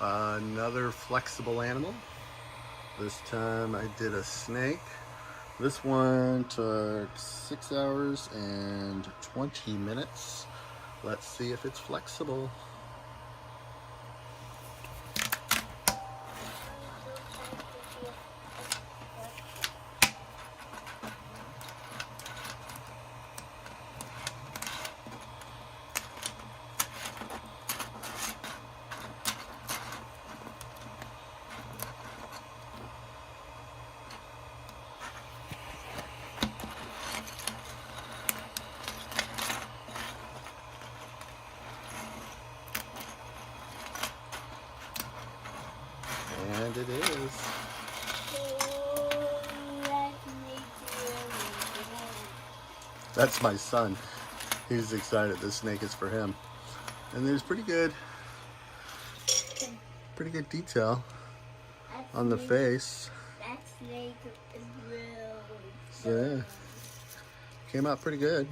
Another flexible animal. This time I did a snake. This one took 6 hours and 20 minutes. Let's see if it's flexible. And it is. That's my son. He's excited. This snake is for him. And there's pretty good detail on the face. That snake is real. So yeah, came out pretty good.